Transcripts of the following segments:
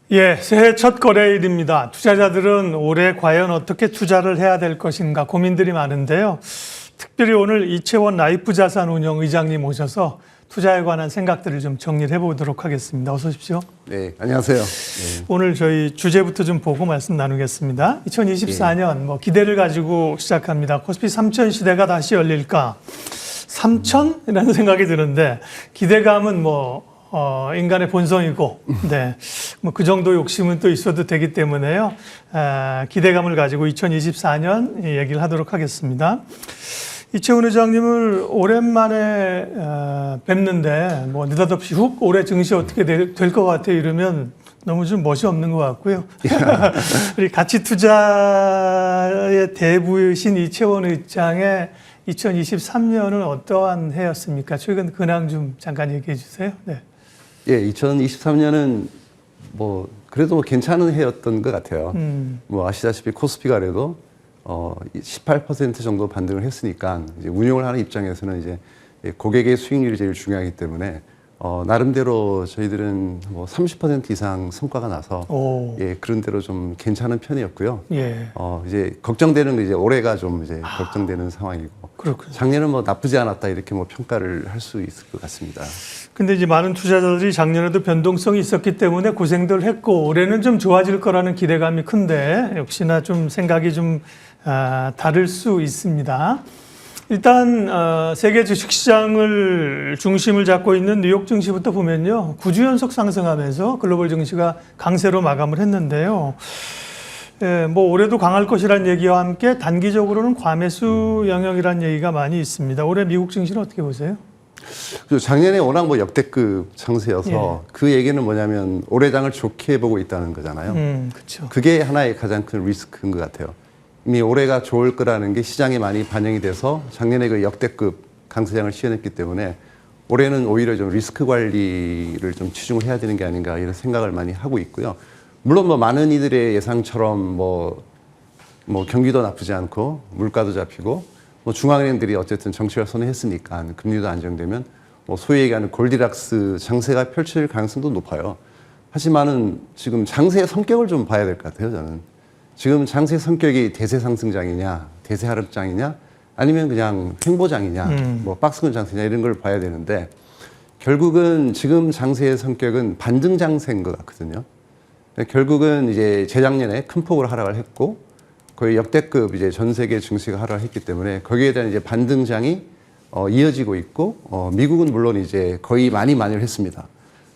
예, 새해 첫 거래일입니다. 투자자들은 올해 과연 어떻게 투자를 해야 될 것인가 고민들이 많은데요. 특별히 오늘 이채원 라이프자산운용 의장님 오셔서 투자에 관한 생각들을 좀 정리를 해보도록 하겠습니다. 어서 오십시오. 네, 안녕하세요. 네. 오늘 저희 주제부터 좀 보고 말씀 나누겠습니다. 2024년 기대를 가지고 시작합니다. 코스피 3000 시대가 다시 열릴까? 3000이라는 생각이 드는데 기대감은 인간의 본성이고, 네. 그 정도 욕심은 또 있어도 되기 때문에요. 기대감을 가지고 2024년 얘기를 하도록 하겠습니다. 이채원 의장님을 오랜만에 뵙는데, 느닷없이 훅 올해 증시 어떻게 될 것 같아 이러면 너무 좀 멋이 없는 것 같고요. 우리 가치 투자의 대부이신 이채원 의장의 2023년은 어떠한 해였습니까? 최근 근황 좀 잠깐 얘기해 주세요. 네. 예, 2023년은 그래도 괜찮은 해였던 것 같아요. 아시다시피 코스피가 그래도 18% 정도 반등을 했으니까 이제 운용을 하는 입장에서는 이제 고객의 수익률이 제일 중요하기 때문에 나름대로 저희들은 30% 이상 성과가 나서 그런 대로 좀 괜찮은 편이었고요. 예. 이제 걱정되는 게 이제 올해가 좀 이제 걱정되는 상황이고. 그렇군요. 작년은 나쁘지 않았다 이렇게 평가를 할 수 있을 것 같습니다. 근데 이제 많은 투자자들이 작년에도 변동성이 있었기 때문에 고생들 했고 올해는 좀 좋아질 거라는 기대감이 큰데 역시나 좀 생각이 좀 다를 수 있습니다. 일단 세계 주식시장을 중심을 잡고 있는 뉴욕 증시부터 보면요. 9주 연속 상승하면서 글로벌 증시가 강세로 마감을 했는데요. 올해도 강할 것이라는 얘기와 함께 단기적으로는 과매수 영역이라는 얘기가 많이 있습니다. 올해 미국 증시는 어떻게 보세요? 작년에 워낙 역대급 장세여서 그 얘기는 뭐냐면 올해 장을 좋게 보고 있다는 거잖아요. 그렇죠. 그게 하나의 가장 큰 리스크인 것 같아요. 이미 올해가 좋을 거라는 게 시장에 많이 반영이 돼서 작년에 그 역대급 강세장을 시연했기 때문에 올해는 오히려 좀 리스크 관리를 좀 치중을 해야 되는 게 아닌가 이런 생각을 많이 하고 있고요. 물론 많은 이들의 예상처럼 경기도 나쁘지 않고 물가도 잡히고 중앙은행들이 어쨌든 정책을 선회했으니까 금리도 안정되면 소위 얘기하는 골디락스 장세가 펼쳐질 가능성도 높아요. 하지만은 지금 장세의 성격을 좀 봐야 될 것 같아요, 저는. 지금 장세 성격이 대세 상승장이냐, 대세 하락장이냐, 아니면 그냥 횡보장이냐, 박스권 장세냐 이런 걸 봐야 되는데 결국은 지금 장세의 성격은 반등 장세인 것 같거든요. 결국은 이제 재작년에 큰 폭으로 하락을 했고 거의 역대급 이제 전 세계 증시가 하락을 했기 때문에 거기에 대한 이제 반등장이 이어지고 있고 미국은 물론 이제 거의 많이 만회를 했습니다.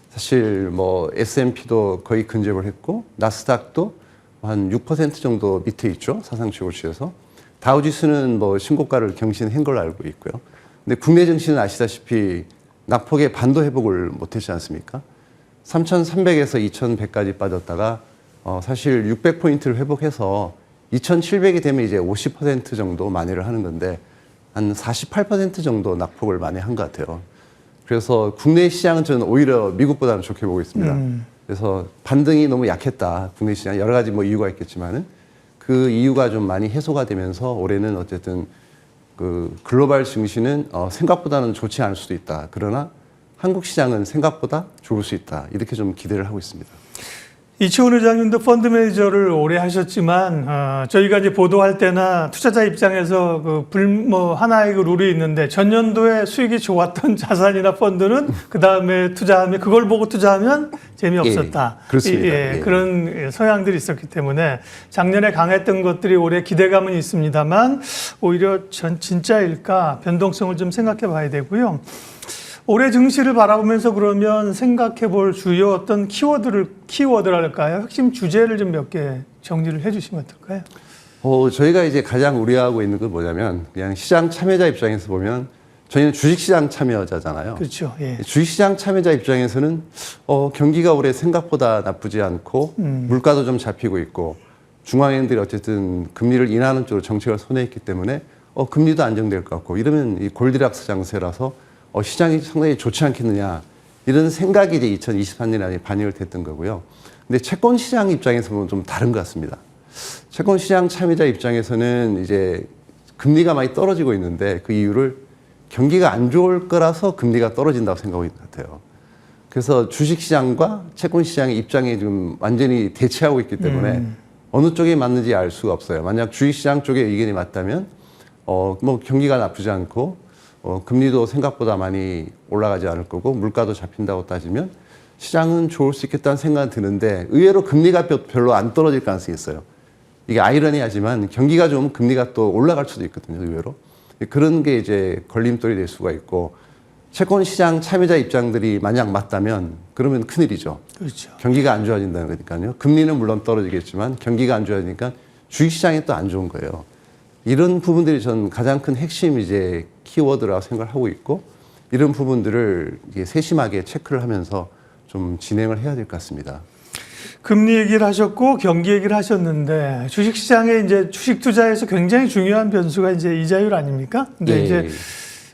사실 S&P도 거의 근접을 했고 나스닥도 한 6% 정도 밑에 있죠. 사상 최고치에서. 다우지수는 신고가를 경신한 걸로 알고 있고요. 근데 국내 증시는 아시다시피 낙폭의 반도 회복을 못했지 않습니까? 3,300에서 2,100까지 빠졌다가 사실 600포인트를 회복해서 2,700이 되면 이제 50% 정도 만회를 하는 건데 한 48% 정도 낙폭을 만회한 것 같아요. 그래서 국내 시장은 저는 오히려 미국보다는 좋게 보고 있습니다. 그래서 반등이 너무 약했다. 국내 시장 여러 가지 이유가 있겠지만은 그 이유가 좀 많이 해소가 되면서 올해는 어쨌든 그 글로벌 증시는 생각보다는 좋지 않을 수도 있다. 그러나 한국 시장은 생각보다 좋을 수 있다. 이렇게 좀 기대를 하고 있습니다. 이채원 의장님도 펀드 매니저를 오래 하셨지만 저희가 이제 보도할 때나 투자자 입장에서 하나의 룰이 있는데 전년도에 수익이 좋았던 자산이나 펀드는 그 다음에 투자하면 그걸 보고 투자하면 재미없었다. 그렇습니다. 그런 성향들이 있었기 때문에 작년에 강했던 것들이 올해 기대감은 있습니다만 오히려 진짜일까 변동성을 좀 생각해 봐야 되고요. 올해 증시를 바라보면서 그러면 생각해 볼 주요 어떤 키워드랄까요? 핵심 주제를 좀 몇 개 정리를 해 주시면 어떨까요? 저희가 이제 가장 우려하고 있는 건 뭐냐면 그냥 시장 참여자 입장에서 보면 저희는 주식시장 참여자잖아요. 그렇죠. 예. 주식시장 참여자 입장에서는 경기가 올해 생각보다 나쁘지 않고 물가도 좀 잡히고 있고 중앙은행들이 어쨌든 금리를 인하하는 쪽으로 정책을 선회했기 때문에 금리도 안정될 것 같고 이러면 이 골디락스 장세라서 시장이 상당히 좋지 않겠느냐 이런 생각이 이제 2023년에 반영을 됐던 거고요. 근데 채권 시장 입장에서 보면 좀 다른 것 같습니다. 채권 시장 참여자 입장에서는 이제 금리가 많이 떨어지고 있는데 그 이유를 경기가 안 좋을 거라서 금리가 떨어진다고 생각하고 있는 것 같아요. 그래서 주식시장과 채권시장의 입장이 지금 완전히 대치하고 있기 때문에 어느 쪽이 맞는지 알 수가 없어요. 만약 주식시장 쪽의 의견이 맞다면 뭐 경기가 나쁘지 않고 금리도 생각보다 많이 올라가지 않을 거고 물가도 잡힌다고 따지면 시장은 좋을 수 있겠다는 생각은 드는데 의외로 금리가 별로 안 떨어질 가능성이 있어요. 이게 아이러니하지만 경기가 좋으면 금리가 또 올라갈 수도 있거든요. 의외로. 그런 게 이제 걸림돌이 될 수가 있고 채권시장 참여자 입장들이 만약 맞다면 그러면 큰일이죠. 그렇죠. 경기가 안 좋아진다는 거니까요. 금리는 물론 떨어지겠지만 경기가 안 좋아지니까 주식시장이 또 안 좋은 거예요. 이런 부분들이 전 가장 큰 핵심 이제 키워드라고 생각을 하고 있고 이런 부분들을 이게 세심하게 체크를 하면서 좀 진행을 해야 될 것 같습니다. 금리 얘기를 하셨고 경기 얘기를 하셨는데 주식시장에 이제 주식 투자에서 굉장히 중요한 변수가 이제 이자율 아닙니까? 근데 예. 이제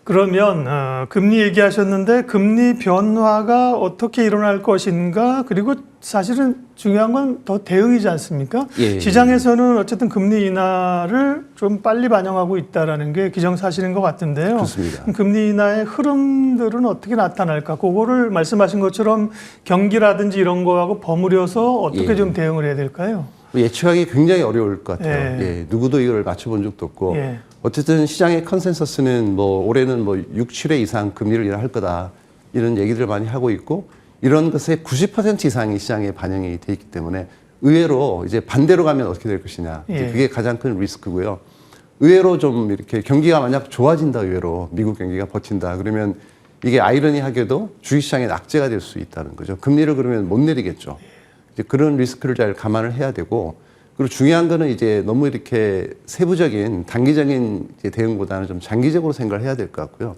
그러면 금리 얘기하셨는데 금리 변화가 어떻게 일어날 것인가 그리고 사실은 중요한 건 더 대응이지 않습니까? 예. 시장에서는 어쨌든 금리 인하를 좀 빨리 반영하고 있다라는 게 기정사실인 것 같은데요. 그렇습니다. 그럼 금리 인하의 흐름들은 어떻게 나타날까? 그거를 말씀하신 것처럼 경기라든지 이런 거하고 버무려서 어떻게 예. 좀 대응을 해야 될까요? 예측하기 굉장히 어려울 것 같아요. 예. 예. 누구도 이걸 맞춰본 적도 없고 예. 어쨌든 시장의 컨센서스는 뭐 올해는 뭐 6, 7회 이상 금리를 인하할 거다 이런 얘기들을 많이 하고 있고 이런 것의 90% 이상이 시장에 반영이 돼 있기 때문에 의외로 이제 반대로 가면 어떻게 될 것이냐 예. 그게 가장 큰 리스크고요. 의외로 좀 이렇게 경기가 만약 좋아진다 의외로 미국 경기가 버틴다 그러면 이게 아이러니하게도 주식시장의 낙제가 될 수 있다는 거죠. 금리를 그러면 못 내리겠죠. 이제 그런 리스크를 잘 감안을 해야 되고 그리고 중요한 거는 이제 너무 이렇게 세부적인 단기적인 이제 대응보다는 좀 장기적으로 생각을 해야 될 것 같고요.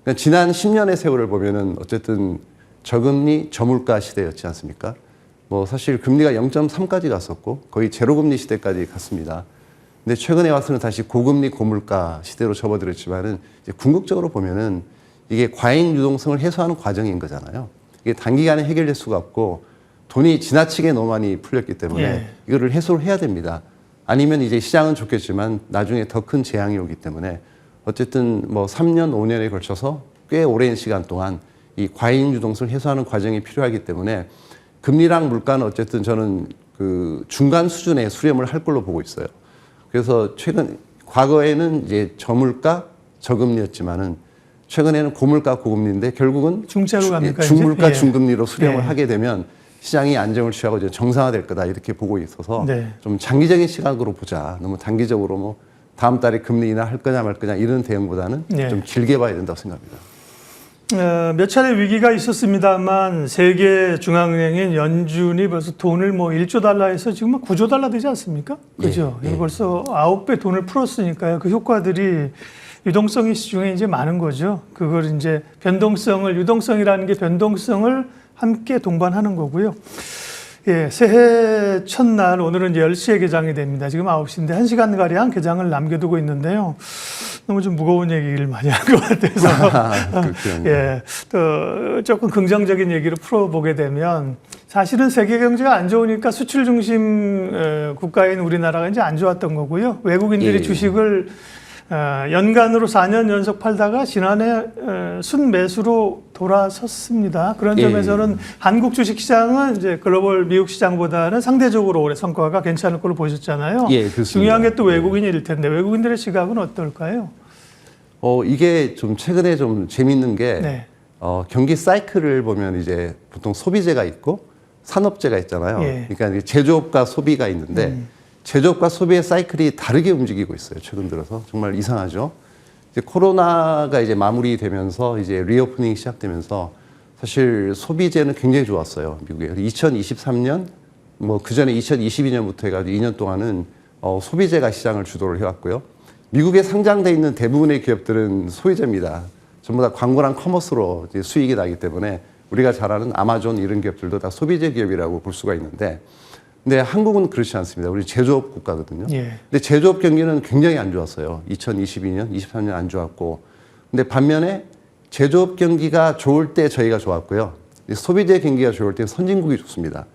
그러니까 지난 10년의 세월을 보면은 어쨌든 저금리 저물가 시대였지 않습니까? 뭐 사실 금리가 0.3까지 갔었고 거의 제로금리 시대까지 갔습니다. 근데 최근에 와서는 다시 고금리 고물가 시대로 접어들었지만은 이제 궁극적으로 보면은 이게 과잉 유동성을 해소하는 과정인 거잖아요. 이게 단기간에 해결될 수가 없고 돈이 지나치게 너무 많이 풀렸기 때문에 예. 이거를 해소를 해야 됩니다. 아니면 이제 시장은 좋겠지만 나중에 더 큰 재앙이 오기 때문에 어쨌든 뭐 3년, 5년에 걸쳐서 꽤 오랜 시간 동안 이 과잉 유동성을 해소하는 과정이 필요하기 때문에 금리랑 물가는 어쨌든 저는 그 중간 수준의 수렴을 할 걸로 보고 있어요. 그래서 과거에는 이제 저물가, 저금리였지만은 최근에는 고물가, 고금리인데 결국은 중짜로 갑니까, 중물가, 이제? 예. 중금리로 수렴을 예. 하게 되면 시장이 안정을 취하고 이제 정상화될 거다 이렇게 보고 있어서 네. 좀 장기적인 시각으로 보자. 너무 단기적으로 뭐 다음 달에 금리 인하할 거냐 말 거냐 이런 대응보다는 네. 좀 길게 봐야 된다고 생각합니다. 몇 차례 위기가 있었습니다만 세계 중앙은행인 연준이 벌써 돈을 뭐 1조 달러에서 지금 막 9조 달러 되지 않습니까? 그죠? 예. 벌써 9배 돈을 풀었으니까요. 그 효과들이 유동성이 시중에 이제 많은 거죠. 그걸 이제 유동성이라는 게 변동성을 함께 동반하는 거고요. 예, 새해 첫날 오늘은 이제 10시에 개장이 됩니다. 지금 9시인데 1시간가량 개장을 남겨두고 있는데요. 너무 좀 무거운 얘기를 많이 한 것 같아서 예, 또 조금 긍정적인 얘기를 풀어보게 되면 사실은 세계 경제가 안 좋으니까 수출 중심 국가인 우리나라가 이제 안 좋았던 거고요. 외국인들이 예. 주식을 연간으로 4년 연속 팔다가 지난해 순매수로 돌아섰습니다. 그런 예. 점에서는 한국 주식시장은 이제 글로벌 미국 시장보다는 상대적으로 올해 성과가 괜찮을 걸로 보셨잖아요. 예, 그렇습니다. 중요한 게 또 외국인일 텐데 외국인들의 시각은 어떨까요? 이게 좀 최근에 좀 재밌는 게 네. 경기 사이클을 보면 이제 보통 소비재가 있고 산업재가 있잖아요. 예. 그러니까 이제 제조업과 소비가 있는데 제조업과 소비의 사이클이 다르게 움직이고 있어요. 최근 들어서 정말 이상하죠. 이제 코로나가 이제 마무리되면서 이제 리오프닝이 시작되면서 사실 소비재는 굉장히 좋았어요. 미국에 2023년 뭐 그 전에 2022년부터 해가지고 2년 동안은 소비재가 시장을 주도를 해왔고요. 미국에 상장돼 있는 대부분의 기업들은 소비재입니다. 전부 다 광고랑 커머스로 이제 수익이 나기 때문에 우리가 잘 아는 아마존 이런 기업들도 다 소비재 기업이라고 볼 수가 있는데 근데 한국은 그렇지 않습니다. 우리 제조업 국가거든요. 예. 근데 제조업 경기는 굉장히 안 좋았어요. 2022년, 23년 안 좋았고. 근데 반면에 제조업 경기가 좋을 때 저희가 좋았고요. 소비재 경기가 좋을 때 선진국이 좋습니다.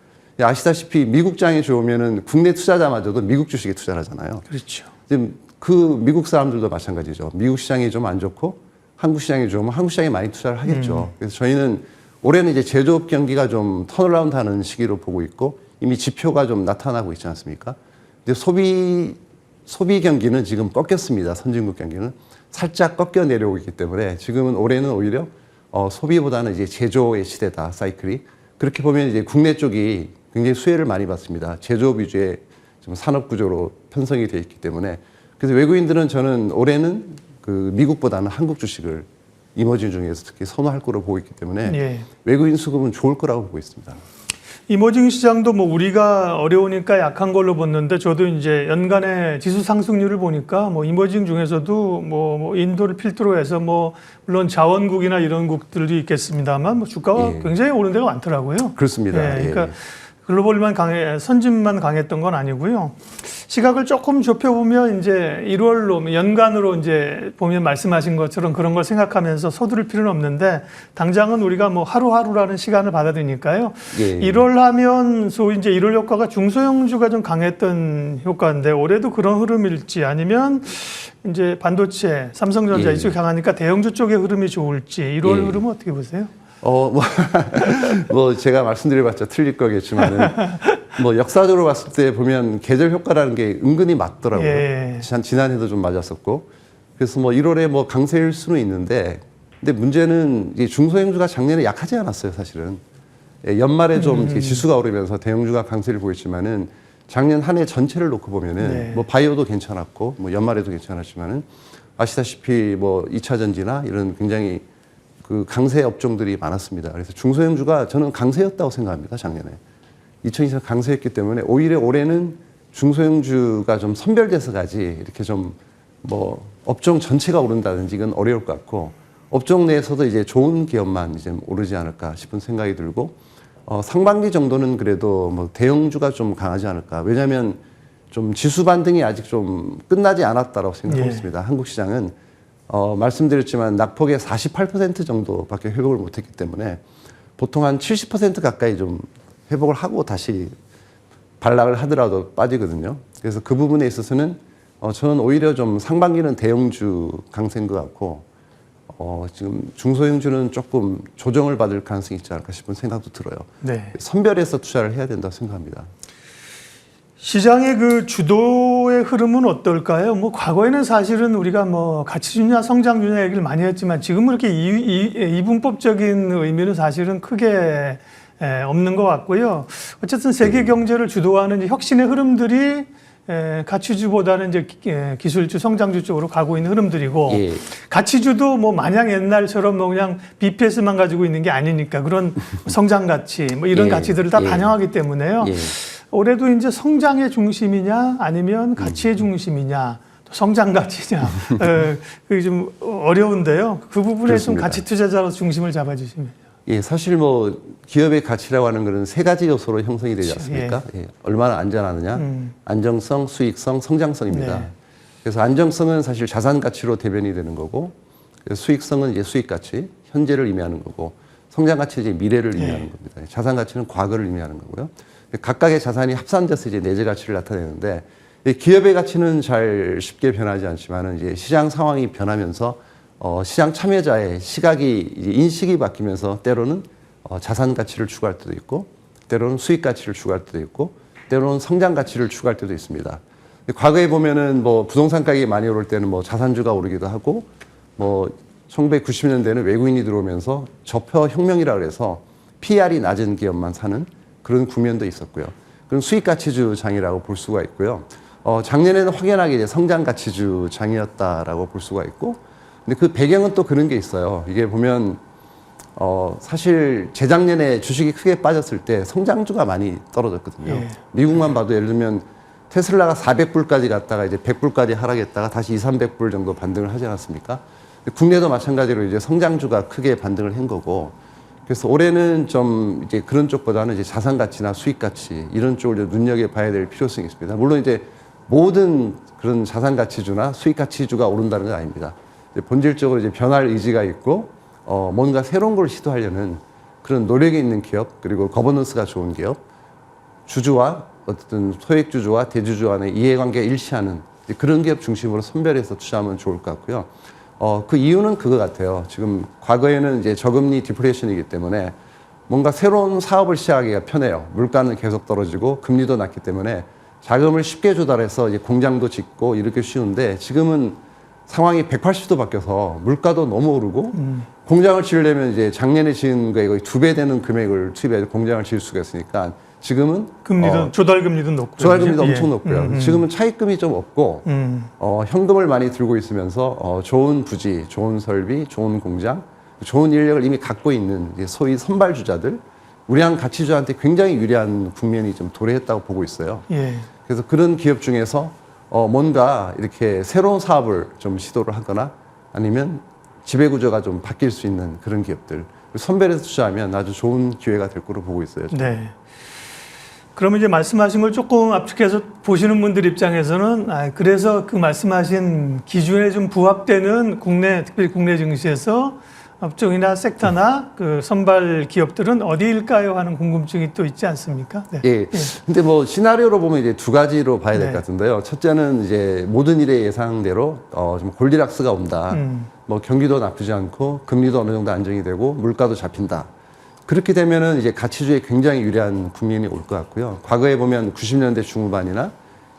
아시다시피 미국장이 좋으면은 국내 투자자마저도 미국 주식에 투자를 하잖아요. 그렇죠. 지금 그 미국 사람들도 마찬가지죠. 미국 시장이 좀 안 좋고 한국 시장이 좋으면 한국 시장에 많이 투자를 하겠죠. 그래서 저희는 올해는 이제 제조업 경기가 좀 턴어라운드 하는 시기로 보고 있고 이미 지표가 좀 나타나고 있지 않습니까? 근데 소비 경기는 지금 꺾였습니다. 선진국 경기는 살짝 꺾여 내려오고 있기 때문에 지금은 올해는 오히려 소비보다는 이제 제조의 시대다, 사이클이. 그렇게 보면 이제 국내 쪽이 굉장히 수혜를 많이 받습니다. 제조업 위주의 좀 산업 구조로 편성이 되어 있기 때문에. 그래서 외국인들은 저는 올해는 그 미국보다는 한국 주식을 이머징 중에서 특히 선호할 거로 보고 있기 때문에 예. 외국인 수급은 좋을 거라고 보고 있습니다. 이머징 시장도 뭐 우리가 어려우니까 약한 걸로 봤는데 저도 이제 연간의 지수 상승률을 보니까 뭐 이머징 중에서도 뭐 인도를 필두로 해서 뭐 물론 자원국이나 이런 국들도 있겠습니다만 뭐 주가가 예. 굉장히 오른 데가 많더라고요. 그렇습니다. 예, 그러니까 글로벌만 선진만 강했던 건 아니고요. 시각을 조금 좁혀보면 이제 1월로 연간으로 이제 보면 말씀하신 것처럼 그런 걸 생각하면서 서두를 필요는 없는데 당장은 우리가 뭐 하루하루라는 시간을 받아들이니까요. 예. 1월 하면 소위 이제 1월 효과가 중소형주가 좀 강했던 효과인데 올해도 그런 흐름일지 아니면 이제 반도체, 삼성전자 예. 이쪽 강하니까 대형주 쪽의 흐름이 좋을지 1월 예. 흐름은 어떻게 보세요? 뭐 제가 말씀드려봤자 틀릴 거겠지만은 뭐 역사적으로 봤을 때 보면 계절 효과라는 게 은근히 맞더라고요. 예. 지난해도 좀 맞았었고 그래서 뭐 1월에 뭐 강세일 수는 있는데 근데 문제는 이 중소형주가 작년에 약하지 않았어요, 사실은. 예, 연말에 좀 이렇게 지수가 오르면서 대형주가 강세를 보였지만은 작년 한 해 전체를 놓고 보면은 네. 뭐 바이오도 괜찮았고 뭐 연말에도 괜찮았지만은 아시다시피 뭐 2차 전지나 이런 굉장히 그 강세 업종들이 많았습니다. 그래서 중소형주가 저는 강세였다고 생각합니다, 작년에. 2020년 강세였기 때문에 오히려 올해는 중소형주가 좀 선별돼서 가지 이렇게 좀 뭐 업종 전체가 오른다든지 이건 어려울 것 같고 업종 내에서도 이제 좋은 기업만 이제 오르지 않을까 싶은 생각이 들고 상반기 정도는 그래도 뭐 대형주가 좀 강하지 않을까. 왜냐하면 좀 지수 반등이 아직 좀 끝나지 않았다고 생각하고 있습니다. 한국 시장은 말씀드렸지만 낙폭의 48% 정도밖에 회복을 못했기 때문에 보통 한 70% 가까이 좀 회복을 하고 다시 반락을 하더라도 빠지거든요. 그래서 그 부분에 있어서는 저는 오히려 좀 상반기는 대형주 강세인 것 같고 지금 중소형주는 조금 조정을 받을 가능성이 있지 않을까 싶은 생각도 들어요. 네. 선별해서 투자를 해야 된다고 생각합니다. 시장의 그 주도의 흐름은 어떨까요? 뭐 과거에는 사실은 우리가 뭐 가치주냐 성장주냐 얘기를 많이 했지만 지금은 이렇게 이분법적인 의미는 사실은 크게 없는 것 같고요. 어쨌든 세계 경제를 주도하는 혁신의 흐름들이 가치주보다는 이제 기술주, 성장주 쪽으로 가고 있는 흐름들이고 예. 가치주도 뭐 마냥 옛날처럼 뭐 그냥 BPS만 가지고 있는 게 아니니까 그런 성장 가치 뭐 이런 예. 가치들을 다 예. 반영하기 때문에요. 예. 올해도 이제 성장의 중심이냐 아니면 가치의 중심이냐 또 성장 가치냐 그게 좀 어려운데요. 그 부분에 그렇습니다. 좀 가치 투자자로 중심을 잡아주시면. 예, 사실 뭐 기업의 가치라고 하는 것은 세 가지 요소로 형성이 되지 않습니까? 예. 얼마나 안전하느냐, 안정성, 수익성, 성장성입니다. 네. 그래서 안정성은 사실 자산 가치로 대변이 되는 거고, 수익성은 이제 수익 가치, 현재를 의미하는 거고, 성장 가치는 이제 미래를 의미하는 겁니다. 자산 가치는 과거를 의미하는 거고요. 각각의 자산이 합산돼서 이제 내재 가치를 나타내는데, 기업의 가치는 잘 쉽게 변하지 않지만은 이제 시장 상황이 변하면서 시장 참여자의 시각이 이제 인식이 바뀌면서 때로는 자산 가치를 추구할 때도 있고, 때로는 수익 가치를 추구할 때도 있고, 때로는 성장 가치를 추구할 때도 있습니다. 과거에 보면은 뭐 부동산 가격이 많이 오를 때는 뭐 자산주가 오르기도 하고, 뭐 1990년대는 외국인이 들어오면서 저표 혁명이라 그래서 PR이 낮은 기업만 사는 그런 국면도 있었고요. 그런 수익 가치주 장이라고 볼 수가 있고요. 작년에는 확연하게 이제 성장 가치주 장이었다라고 볼 수가 있고, 근데 그 배경은 또 그런 게 있어요. 이게 보면 사실 재작년에 주식이 크게 빠졌을 때 성장주가 많이 떨어졌거든요. 예. 미국만 봐도 예를 들면 테슬라가 400불까지 갔다가 이제 100불까지 하락했다가 다시 200~300불 정도 반등을 하지 않았습니까? 국내도 마찬가지로 이제 성장주가 크게 반등을 한 거고, 그래서 올해는 좀 이제 그런 쪽보다는 이제 자산 가치나 수익 가치 이런 쪽을 눈여겨 봐야 될 필요성이 있습니다. 물론 이제 모든 그런 자산 가치주나 수익 가치주가 오른다는 건 아닙니다. 본질적으로 이제 변할 의지가 있고 뭔가 새로운 걸 시도하려는 그런 노력이 있는 기업, 그리고 거버넌스가 좋은 기업, 주주와 어쨌든 소액주주와 대주주 간의 이해관계가 일치하는 그런 기업 중심으로 선별해서 투자하면 좋을 것 같고요. 그 이유는 그거 같아요. 지금 과거에는 이제 저금리 디프레션이기 때문에 뭔가 새로운 사업을 시작하기가 편해요. 물가는 계속 떨어지고 금리도 낮기 때문에 자금을 쉽게 조달해서 이제 공장도 짓고 이렇게 쉬운데 지금은 상황이 180도 바뀌어서 물가도 너무 오르고 공장을 지으려면 이제 작년에 지은 거에 거의 2배 되는 금액을 투입해서 공장을 지을 수가 있으니까 지금은 금리도 조달 금리도 높고 조달금리도 예. 엄청 높고요. 지금은 차입금이 좀 없고 현금을 많이 들고 있으면서 좋은 부지, 좋은 설비, 좋은 공장, 좋은 인력을 이미 갖고 있는 이제 소위 선발주자들, 우량 가치주한테 굉장히 유리한 국면이 좀 도래했다고 보고 있어요. 예. 그래서 그런 기업 중에서 뭔가 이렇게 새로운 사업을 좀 시도를 하거나 아니면 지배구조가 좀 바뀔 수 있는 그런 기업들 선별해서 투자하면 아주 좋은 기회가 될 거로 보고 있어요. 저는. 네. 그러면 이제 말씀하신 걸 조금 압축해서 보시는 분들 입장에서는 그래서 그 말씀하신 기준에 좀 부합되는 국내, 특별히 국내 증시에서 업종이나 섹터나 그 선발 기업들은 어디일까요? 하는 궁금증이 또 있지 않습니까? 네. 예. 근데 뭐 시나리오로 보면 이제 두 가지로 봐야 될 것 네. 같은데요. 첫째는 이제 모든 일의 예상대로 좀 골디락스가 온다. 뭐 경기도 나쁘지 않고 금리도 어느 정도 안정이 되고 물가도 잡힌다. 그렇게 되면은 이제 가치주에 굉장히 유리한 국면이 올 것 같고요. 과거에 보면 90년대 중후반이나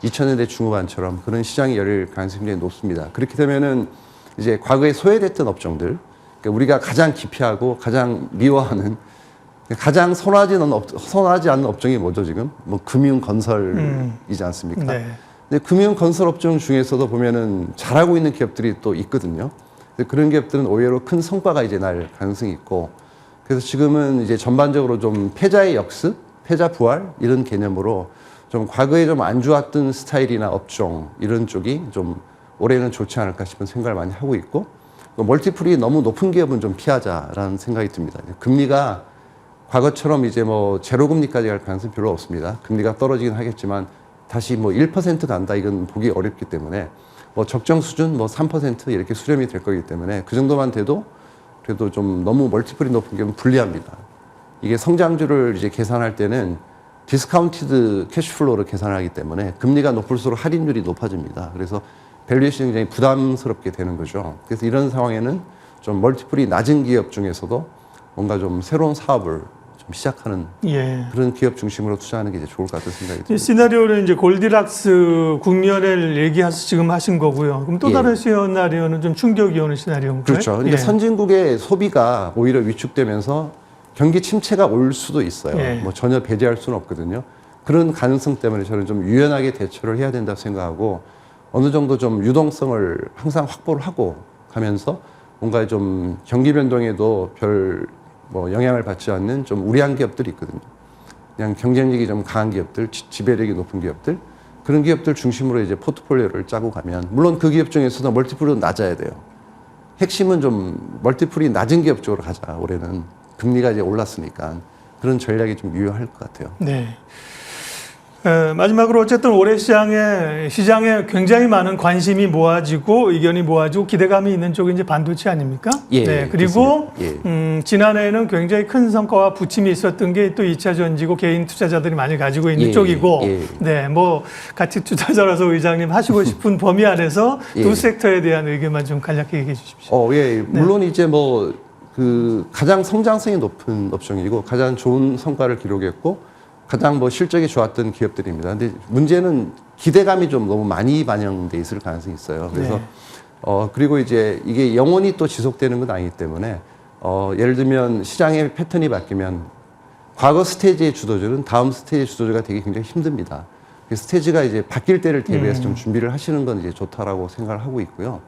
2000년대 중후반처럼 그런 시장이 열릴 가능성이 굉장히 높습니다. 그렇게 되면은 이제 과거에 소외됐던 업종들, 그러니까 우리가 가장 기피하고 가장 미워하는 가장 선호하지 않는 업종이 뭐죠 지금? 뭐 금융 건설이지 않습니까? 네. 근데 금융 건설 업종 중에서도 보면은 잘하고 있는 기업들이 또 있거든요. 근데 그런 기업들은 오히려 큰 성과가 이제 날 가능성이 있고, 그래서 지금은 이제 전반적으로 좀 패자의 역습, 패자 부활 이런 개념으로 좀 과거에 좀 안 좋았던 스타일이나 업종 이런 쪽이 좀 올해는 좋지 않을까 싶은 생각을 많이 하고 있고, 멀티플이 너무 높은 기업은 좀 피하자라는 생각이 듭니다. 금리가 과거처럼 이제 뭐 제로 금리까지 갈 가능성이 별로 없습니다. 금리가 떨어지긴 하겠지만 다시 뭐 1% 간다 이건 보기 어렵기 때문에 뭐 적정 수준 뭐 3% 이렇게 수렴이 될 거기 때문에 그 정도만 돼도 그래도 좀 너무 멀티플이 높은 기업은 불리합니다. 이게 성장주를 이제 계산할 때는 디스카운티드 캐시플로우를 계산하기 때문에 금리가 높을수록 할인율이 높아집니다. 그래서 밸류에이션이 굉장히 부담스럽게 되는 거죠. 그래서 이런 상황에는 좀 멀티플이 낮은 기업 중에서도 뭔가 좀 새로운 사업을 좀 시작하는 예. 그런 기업 중심으로 투자하는 게 이제 좋을 것 같은 생각이 이 듭니다. 시나리오는 이제 골디락스 국면을 얘기해서 지금 하신 거고요. 그럼 또 예. 다른 시나리오는 좀 충격이 오는 시나리오인가요? 그렇죠. 그러니까 예. 선진국의 소비가 오히려 위축되면서 경기 침체가 올 수도 있어요. 예. 뭐 전혀 배제할 수는 없거든요. 그런 가능성 때문에 저는 좀 유연하게 대처를 해야 된다고 생각하고 어느 정도 좀 유동성을 항상 확보를 하고 가면서 뭔가 좀 경기 변동에도 별 뭐 영향을 받지 않는 좀 우량한 기업들이 있거든요. 그냥 경쟁력이 좀 강한 기업들, 지배력이 높은 기업들, 그런 기업들 중심으로 이제 포트폴리오를 짜고 가면 물론 그 기업 중에서도 멀티플은 낮아야 돼요. 핵심은 좀 멀티플이 낮은 기업 쪽으로 가자. 올해는 금리가 이제 올랐으니까 그런 전략이 좀 유효할 것 같아요. 네. 마지막으로 어쨌든 올해 시장에 굉장히 많은 관심이 모아지고 의견이 모아지고 기대감이 있는 쪽이 이제 반도체 아닙니까? 예, 네. 그리고 예. 지난해에는 굉장히 큰 성과와 부침이 있었던 게 또 2차 전지고 개인 투자자들이 많이 가지고 있는 예, 쪽이고, 예. 네, 뭐 같이 투자자라서 의장님 하시고 싶은 범위 안에서 예. 두 섹터에 대한 의견만 좀 간략히 얘기해 주십시오. 예. 물론 이제 뭐 그 가장 성장성이 높은 업종이고 가장 좋은 성과를 기록했고 가장 뭐 실적이 좋았던 기업들입니다. 근데 문제는 기대감이 좀 너무 많이 반영돼 있을 가능성이 있어요. 그래서 네. 그리고 이제 이게 영원히 또 지속되는 건 아니기 때문에 예를 들면 시장의 패턴이 바뀌면 과거 스테이지의 주도주는 다음 스테이지 주도주가 되기 굉장히 힘듭니다. 그 스테이지가 이제 바뀔 때를 대비해서 좀 준비를 하시는 건 이제 좋다라고 생각을 하고 있고요.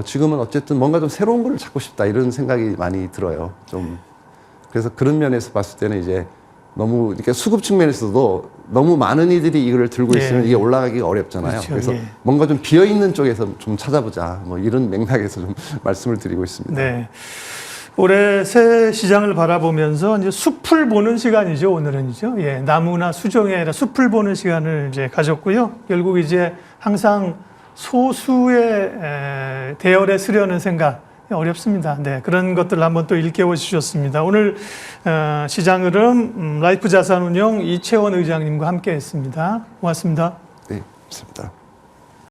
지금은 어쨌든 뭔가 좀 새로운 걸 찾고 싶다 이런 생각이 많이 들어요. 좀 그래서 그런 면에서 봤을 때는 이제 너무 이렇게 수급 측면에서도 너무 많은 이들이 이걸 들고 있으면 이게 올라가기가 어렵잖아요. 그렇죠. 그래서 뭔가 좀 비어 있는 쪽에서 좀 찾아보자. 뭐 이런 맥락에서 좀 말씀을 드리고 있습니다. 네. 올해 새 시장을 바라보면서 이제 숲을 보는 시간이죠. 오늘은이죠. 예, 나무나 수종이 아니라 숲을 보는 시간을 이제 가졌고요. 결국 이제 항상 소수의 대열에 쓰려는 생각 어렵습니다. 네, 그런 것들을 한번 또 일깨워 주셨습니다. 오늘 시장 흐름 라이프 자산운용 이채원 의장님과 함께했습니다. 고맙습니다. 네, 좋습니다.